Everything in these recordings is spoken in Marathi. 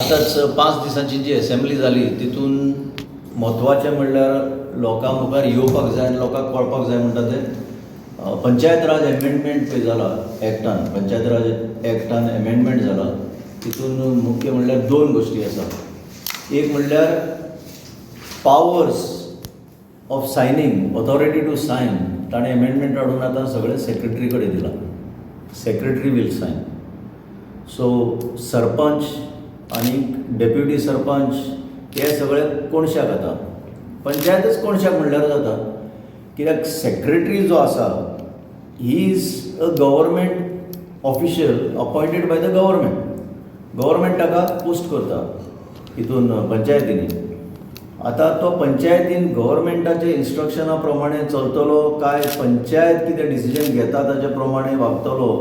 आताच 5 दिसांची जी असेंब्ली जाली तितून म्हत्वाचें म्हणल्यार लोकां मुखार येवपाक जाय आनी लोकांक कळपाक जाय म्हणटा तें पंचायत राज एमेंडमेंट पळय जाला एक्टान, पंचायत राज एक्टान एमेंडमेंट जाला. तितून मुख्य म्हणल्यार 2 गोश्टी आसा. एक म्हणल्यार powers of signing, authority to sign, ताणें एमेंडमेंट हाडून आतां सगळे सेक्रेटरी कडेन दिला. Secretary will sign. So sarpanch आनी डेप्युटी सरपंच हे सगळे कोणशाक जाता. पंचायतच कोणशाक म्हणल्यार जाता, कित्याक सेक्रेटरी जो आसा he is a government official appointed by the government. Government ताका पोस्ट करता हितून पंचायतींनी. आतां तो पंचायतीन गव्हर्मेंटाच्या इन्स्ट्रक्शना प्रमाणे चलतलो काय पंचायत कितें डिसिजन घेता ताचे प्रमाणे वागतलो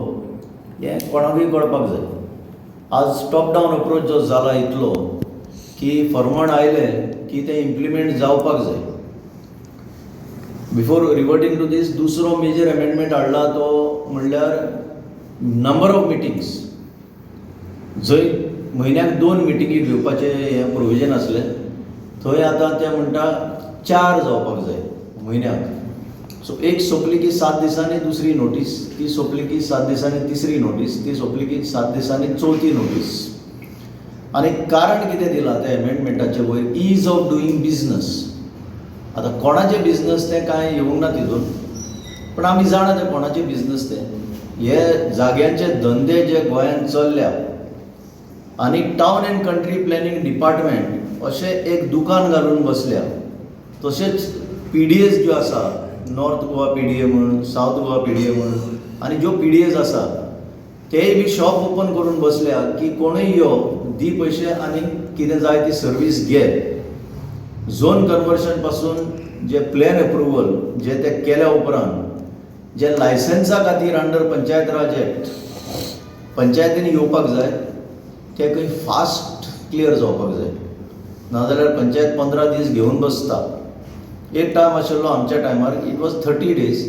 हें कोणाकूय कळपाक जाय. आज टॉप डावन अप्रोच जो जाला इतलो की फर्माण आयलें की तें इम्प्लिमेंट जावपाक जाय. बिफोर रिवर्टींग टू दीस दुसरो मेजर एमेंडमेंट हाडला तो म्हणल्यार नंबर ऑफ मिटिंग्स. जंय म्हयन्याक 2 मिटिंगी घेवपाचें हें प्रोविजन आसलें थंय आतां तें म्हणटा 4 जावपाक जाय म्हयन्याक. सो एक सोंपली की 7 दिसांनी दुसरी नोटीस, ती सोंपली की 7 दिसांनी तिसरी नोटीस, ती सोंपली की 7 दिसांनी चवथी नोटीस. आनी कारण कितें दिलां त्या एमेंडमेंटाचे वयर, ईज ऑफ डुईंग बिजनस. आतां कोणाचें बिजनस तें कांय येवंक ना तितून, पूण आमी जाणा तें कोणाचें बिजनस तें. हे जाग्यांचे धंदे जे गोंयांत चल्ल्या आनी town end country planning department अशें एक दुकान घालून बसल्या. तशेंच PDAs ज्यो आसा, नॉर्थ गोवा PDA म्हण, सावथ गोवा PDA म्हण, आनी ज्यो PDAs आसा तेय बी शॉप ओपन करून बसल्या की कोणूय यो दी पयशे आनी कितें जाय ती सर्वीस घे. झोन कन्वर्शन पासून जे प्लॅन अप्रुवल जे ते केल्या उपरांत जे लायसन्सा खातीर अंडर पंचायत राज एक्ट पंचायतींनी येवपाक जाय ते खंय फास्ट क्लियर जावपाक जाय. नाजाल्यार पंचायत 15 दीस घेवन बसता. एक टायम आशिल्लो आमच्या टायमार, इट वॉज 30 days.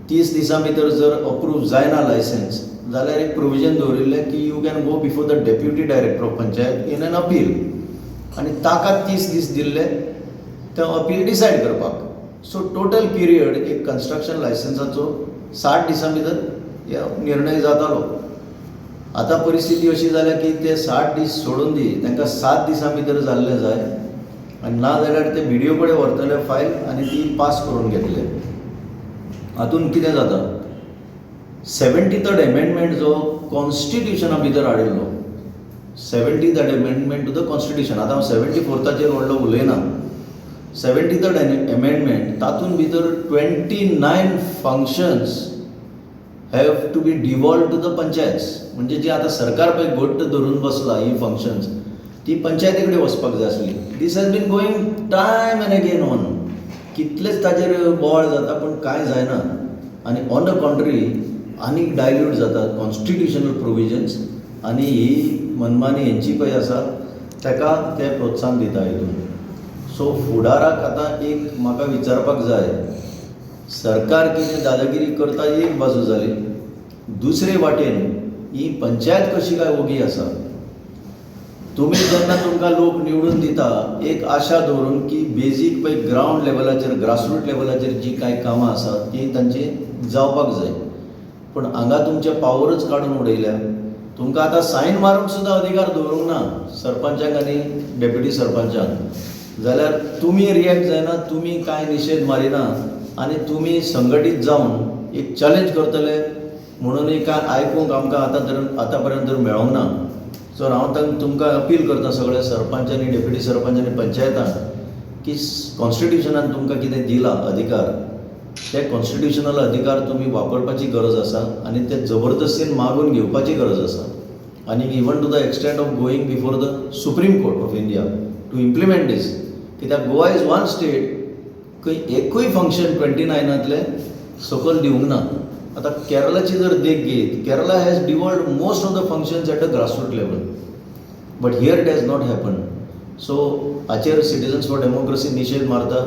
30 दिसां भितर जर अप्रूव जायना लायसन्स जाल्यार एक प्रोविजन दवरिल्लें की you can go before the deputy director of panchayat in an appeal. आनी ताका 30 दीस दिल्ले तें अपील डिसायड करपाक. सो टोटल पिरियड एक कन्स्ट्रक्शन लायसन्साचो 60 दिसां भितर निर्णय जातालो. आतां परिस्थिती अशी जाल्या की ते 60 दीस सोडून दी, तांकां 7 दिसां भितर जाल्लें जाय. आनी ना जाल्यार ते BDO कडेन व्हरतले फायल आनी ती पास करून घेतले. हातूंत कितें जाता, 73rd एमेंडमेंट जो कॉन्स्टिट्युशना भितर हाडिल्लो, 73rd amendment to the constitution. आतां हांव 74थाचेर व्हडलो उलयना. 73rd एमेंडमेंट तातूंत भितर 29 functions have to be devolve to the panchayats. म्हणजे जी आतां सरकार पळय घट्ट धरून बसला ही फंक्शन्स ती पंचायती कडेन वचपाक जाय आसली. This has been going time and again on. कितलेच ताजेर बोवाळ जाता पूण कांय जायना. आनी ऑन द कॉन्ट्री आनीक डायल्यूट जातात कॉन्स्टिट्युशनल प्रोविजन्स आनी ही मनमानी हेंची पळय आसा ताका ते प्रोत्साहन दिता हितून. सो फुडाराक आतां एक म्हाका विचारपाक जाय, सरकार कितें दादागिरी करता एक बाजू जाली, दुसरे वाटेन ही पंचायत कशी काय ओगी आसा. तुमी जेन्ना तुमकां लोक निवडून दिता एक आशा दवरून की बेजीक पळय ग्रावंड लेवलाचेर ग्रासरूट लेवलाचेर जी कांय कामां आसात ती तांची जावपाक जाय. पूण हांगा तुमचे पावरच काडून उडयल्या. तुमकां आतां सायन मारूंक सुद्दां अधिकार दवरूंक ना सरपंचाक आनी डेप्युटी सरपंचाक. जाल्यार तुमी रिएक्ट जायना, तुमी कांय निशेध मारिना आनी तुमी संघटीत जावन एक चॅलेंज करतले म्हणूनय काय आयकूंक आमकां आतां पर्यंत मेळोंक ना. सो हांव तुमकां अपील करता सगळ्या सरपंच आनी डेप्युटी सरपंच आनी पंचायतांक की कॉन्स्टिट्युशनान तुमकां कितें दिला अधिकार ते कॉन्स्टिट्युशनल अधिकार तुमी वापरपाची गरज आसा आनी ते जबरदस्तीन मागून घेवपाची गरज आसा. आनी even to the extent of going before the Supreme Court of India to implement this. कित्याक गोवा इज वन स्टेट खंय एकूय फंक्शन 29तले सकयल दिवंक ना. आतां केरळाची जर देख घेत, Kerala has devolved most of the functions at a grassroot level, but here it has not happen. So हाचेर सिटिझन्स फॉर डेमोक्रेसी निशेध मारता.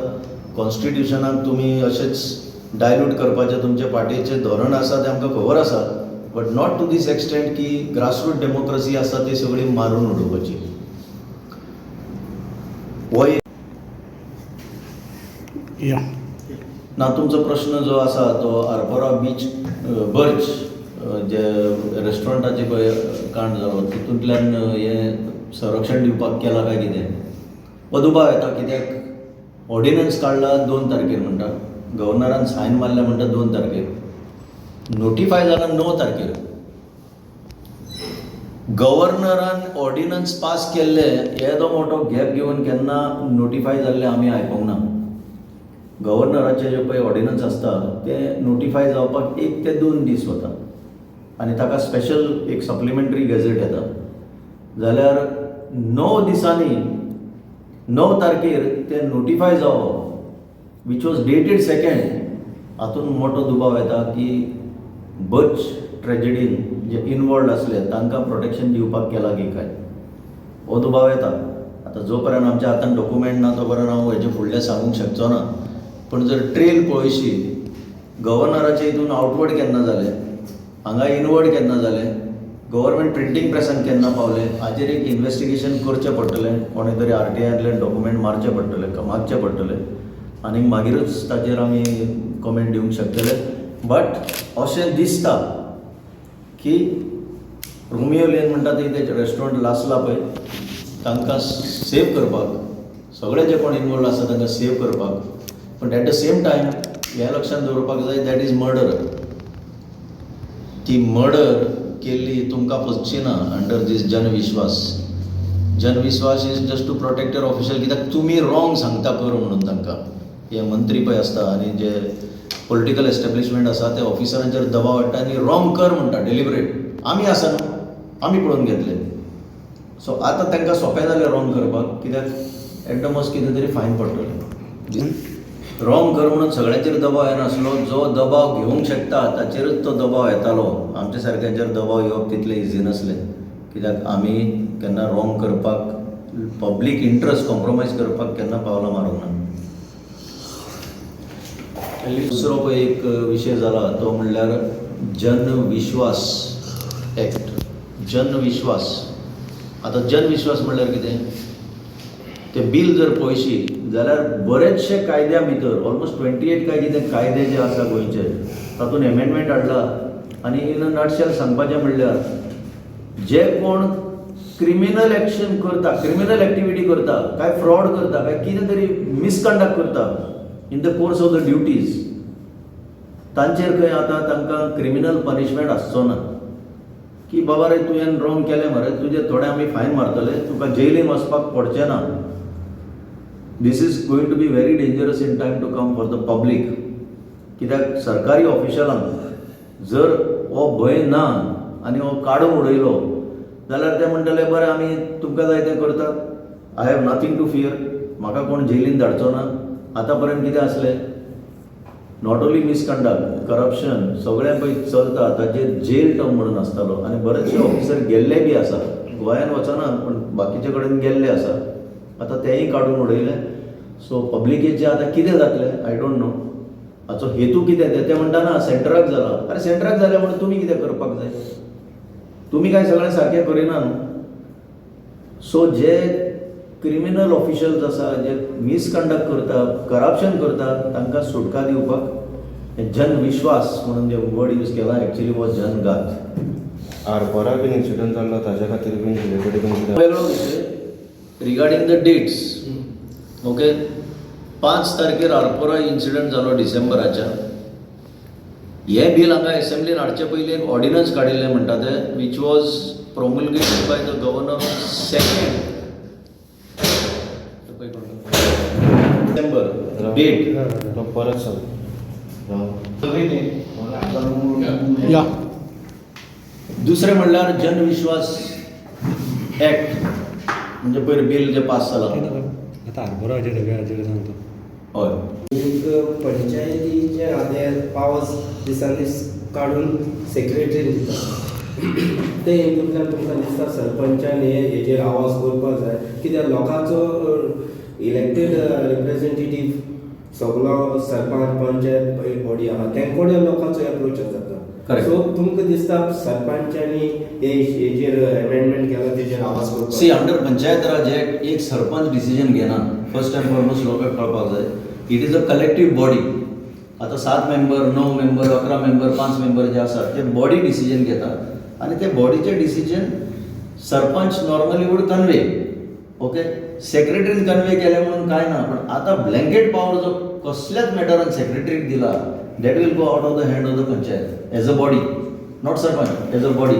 कॉन्स्टिट्युशनाक तुमी अशेंच डायल्यूट करपाचें तुमचे पार्टीचें धोरण आसा तें आमकां खबर आसा, but not to this extent की ग्रासरूट डेमोक्रेसी आसा ती सगळी मारून उडोवपाची. हो एक या ना तुमचो प्रश्न जो आसा तो आरपोरा बीच बर्च जे रेस्टॉरंटाचे पळय कांड जालो तितूंतल्यान हे संरक्षण दिवपाक केला काय कितें हो दुबाव येता कित्याक ऑर्डिनन्स काडला 2 तारखेर म्हणटा गव्हर्नरान सायन मारल्या म्हणटा 2 तारखेर नोटिफाय जाला 9 तारखेर गव्हर्नरान ऑर्डिनन्स पास केल्ले येदो मोठो गॅप घेवन केन्ना नोटिफाय जाल्ले आमी आयकोंक ना गव्हर्नराचे जे पळय ऑर्डिनन्स आसता ते नोटिफाय जावपाक 1 ते 2 दीस वता आनी ताका स्पेशल एक सप्लिमेंटरी गॅझेट येता जाल्यार 9 दिसांनी 9 तारखेर ते नोटिफाय जावप वीच वॉज डेटेड 2nd हातूंत मोठो दुबाव येता की बर्च ट्रेजेडीन जे इनवॉल्ड आसले तांकां प्रोटेक्शन दिवपाक केला की काय हो दुबाव येता आतां जो पर्यंत आमच्या हातांत डॉक्युमेंट ना तो पर्यंत हांव हेजे फुडलें सांगूंक शकचो ना पण जर ट्रेल पळयशी गव्हर्नराचे हितून आउटवर्ड केन्ना जालें हांगा इनवर्ड केन्ना जालें गव्हर्मेंट प्रिंटींग प्रेसान केन्ना पावलें हाचेर एक इन्वेस्टिगेशन करचें पडटलें कोणे तरी RTIतल्यान डॉक्युमेंट मारचें पडटलें मागचें पडटलें आनी मागीरच ताचेर आमी कमेंट दिवंक शकतले बट अशें दिसता की रोमियो लेन म्हणटा ते रेस्टॉरंट लासला पळय तांकां सेव करपाक सगळे जे कोण इनवॉल्ड आसा तांकां सेव करपाक पण एट द सेम टायम हें लक्षांत दवरपाक जाय दॅट इज मर्डर ती मर्डर केल्ली तुमकां पचची ना under this Jan Vishwas is just to protect your official कित्याक तुमी रॉंग सांगता कर म्हणून तांकां हे मंत्री पळय आसता आनी जे पॉलिटिकल एस्टॅब्लिशमेंट आसा ते ऑफिसरांचेर दबाव हाडटा आनी रॉंग कर म्हणटा डेलिबरेट आमी आसा न्हू आमी पळोवन घेतले सो आतां तांकां सोंपें जालें रॉंग करपाक कित्याक एट द मोस्ट कितें तरी फायन पडटलें रॉंग कर म्हणून सगळ्यांचेर दबाव येनासलो जो दबाव घेवंक शकता ताचेरच तो दबाव येतालो आमच्या सारक्यांचेर दबाव येवप तितलें इजी नासलें कित्याक आमी केन्ना रॉंग करपाक पब्लीक इंट्रस्ट कॉम्प्रोमायज करपाक केन्ना पावलां मारूंक ना दुसरो पळय एक विशय जाला तो म्हणल्यार जनविश्वास एक्ट जनविश्वास आतां जनविश्वास म्हणल्यार कितें तें बिल जर पळयशी जाल्यार बरेचशे कायद्या भितर ऑलमोस्ट 28 काय कितें कायदे जे आसा गोंयचे तातूंत एमेंडमेंट हाडला आनी इन अ नटशेल सांगपाचें म्हणल्यार जे कोण क्रिमिनल एक्शन करता क्रिमिनल एक्टिविटी करता काय फ्रॉड करता काय कितें तरी मिसकंडक्ट करता in the course of the duties तांचेर खंय आतां तांकां क्रिमिनल पनिशमेंट आसचो ना की बाबा रे तुवें रॉंग केलें मरे तुजे थोडे आमी फायन मारतले तुका जेलीन वचपाक पडचें ना this is going to be very dangerous in time to come for the public कित्याक सरकारी ऑफिशलांक जर हो भंय ना आनी हो काडून उडयलो जाल्यार ते म्हणटले बरें आमी तुमकां जाय तें करता I have nothing to fear म्हाका कोण जेलीन धाडचो ना आतां पर्यंत कितें आसलें नॉट ओन्ली मिसकंडक्ट करप्शन सगळें पळय चलता ताचेर जेल टर्म म्हणून आसतालो आनी बरेचशे ऑफिसर गेल्ले बी आसा गोंयान वचना पण बाकीचे कडेन गेल्ले आसा आतां तेंय काडून उडयले सो पब्लिकेचें आतां कितें जातलें आय डोंट नो हाचो हेतू कितें ते म्हणटा ना सेंटराक जाला अरे सेंटराक जालें म्हणून तुमी कितें करपाक जाय तुमी काय सगळें सारकें करिना न्हू सो जे क्रिमिनल ऑफिशल्स आसा जे मिसकंडक्ट करता करप्शन करता तांकां सुटका दिवपाक जनविश्वास म्हणून जे वर्ड यूज केला एक्चुअली वॉज जनघात आरपोरा बीन इन्सिडंट जाल्लो ताच्या खातीर बीन रिलेटेड बीन वेगळो विशय रिगार्डींग द डेट्स ओके 5 तारखेर आरपोरा इन्सिडंट जालो डिसेंबराच्या हे बील हांगा एसेंब्लीन हाडचे पयलीं एक ऑर्डिनन्स काडिल्लें म्हणटा ते which was promulgated by the governor 2nd December date तो परत सांग या दुसरें म्हणल्यार जनविश्वास एक्ट म्हणजे पयर बिल जे पास जाला आता आरबोराचे सगळे हाचेर सांगतो हय एक पंचायतीचे आदेश पावस दिसांनी काडून सेक्रेटरी दिता ते हितूंतल्यान तुमकां दिसता सरपंचान हेजेर आवाज करपाक जाय कित्याक लोकांचो इलेक्टेड रिप्रेझेंटेटीव सगळो सरपंच पंचायत बॉडी आहा तेंकोडे लोकांचो एप्रोच जाता Correct. सो तुमकां दिसता सरपंचांनी हेजेर अमेंडमेंट केला तेजेर आवाज करपाक सी अंडर पंचायत राज एक्ट एक सरपंच डिसिजन घेना फर्स्ट अँड फॉरमोस्ट लोकांक कळपाक जाय it is a collective body आतां 7 मेंबर 9 मेंबर 11 मेंबर 5 मेंबर जे आसात ते बॉडी डिसिजन घेतात आनी ते बॉडीचे decision sarpanch normally would convey okay सेक्रेटरीन कन्वे केले म्हणून काय ना पण आता ब्लँकेट पॉवर जो कसल्याच मॅटरान सेक्रेटरीक दिला that will go out of the hand of the panchayat as a body not sarpanch as a body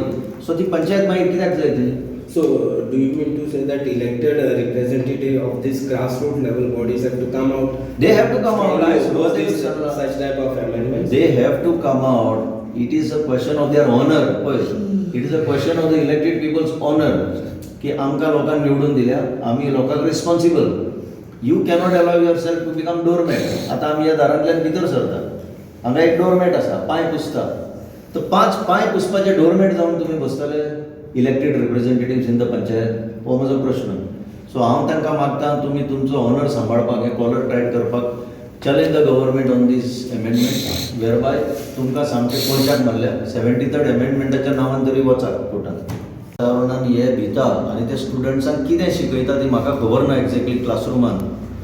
so ती पंचायत मागीर कित्याक जाय ती So, do you mean to say that elected representative of this grassroots level bodies have to come out? They have to come out. Strongly I oppose suppose this, such type of amendments. they have to come out. It is a question of their honor. It is a question of the elected people's honor. की आमकां लोकांक निवडून दिल्या आमी लोकांक responsible you cannot allow yourself to become doormat आतां आमी ह्या दारांतल्यान भितर सरता हांगा एक डोरमॅट आसा पांय पुसता तर 5 पांय पुसपाचे डोरमॅट जावन तुमी बसतले इलेक्टेड रिप्रेझेंटेटिव्स इन द पंचायत हो म्हजो प्रश्न सो हांव तांकां मागतां तुमी तुमचो ऑनर सांबाळपाक हे कॉलर टायट करपाक challenge the government on this amendment whereby तुमकां सामकें कोणशाक मारल्या 73rd अमेंडमेंटाच्या नांवान तरी वचात कोर्टांत वातावरणान हे भिता आनी ते स्टुडंट्सांक कितें शिकयता ती म्हाका खबर ना एक्झॅक्टली क्लासरुमान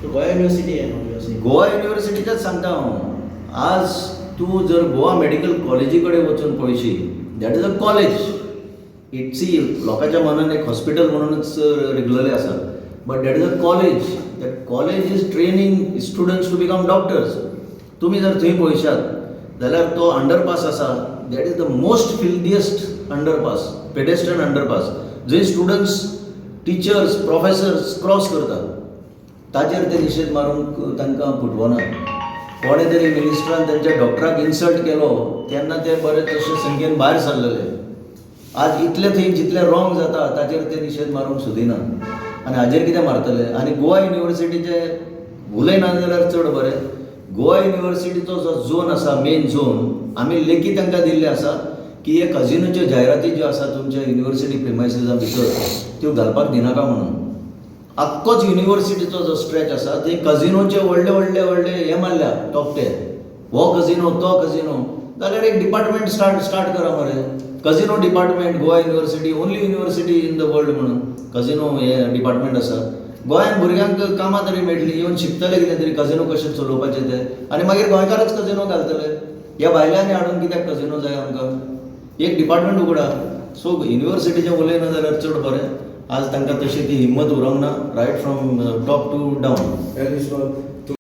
गोवा युनिव्हर्सिटी आहे ना गोवा युनिव्हर्सिटीच्याच सांगता हांव आज तूं जर गोवा मेडिकल कॉलेजी कडेन वचून पळयशी that is a college it see लोकांच्या मनान एक हॉस्पिटल म्हणूनच रेग्युलरली आसा but that is a college that college is training students to become doctors तुमी जर थंय पळयशात जाल्यार तो अंडरपास आसा that is the most filthiest underpass pedestrian underpass जंय स्टुडंट्स टिचर्स प्रोफेसर्स क्रॉस करतात ताचेर ते निशेध मारूंक तांकां फुटवना कोणे तरी मिनिस्टरान त्यांच्या डॉक्टराक इन्सल्ट केलो तेन्ना ते बरे तशे संख्येन भायर सरलेले आज इतले थंय जितले रॉंग जाता ताचेर ते निशेध मारूंक सोदिना आनी हाजेर कितें मारतले आनी गोवा युनिव्हर्सिटीचे उलयना जाल्यार चड बरें गोवा युनिव्हर्सिटीचो जो झोन आसा मेन झोन आमी लेखी तांकां दिल्ले आसा की हे कजिनोच्यो जायराती ज्यो आसा तुमच्या युनिव्हर्सिटी प्रिमायसिसा भितर त्यो घालपाक दिनाका म्हणून आख्खोच युनिव्हर्सिटीचो जो स्ट्रेच आसा थंय कजिनोचे व्हडले व्हडले व्हडले हे मारल्या टॉपटे हो कजिनो तो कजिनो जाल्यार एक डिपार्टमेंट स्टार्ट करा मरे casino department Goa University only university in the world म्हणून कजिनो हे डिपार्टमेंट आसा गोंयांत भुरग्यांक कामां तरी मेळटली येवन शिकतले कितें तरी कजिनो कशें चलोवपाचे ते आनी मागीर गोंयकारच कजिनो घालतले ह्या भायल्यांनी हाडून कित्याक कजिनो जाय आमकां एक डिपार्टमेंट उगडा सो युनिव्हर्सिटीचें उलयना जाल्यार चड बरें आज तांकां तशी ती हिम्मत उरोंक ना right from top to down That is all.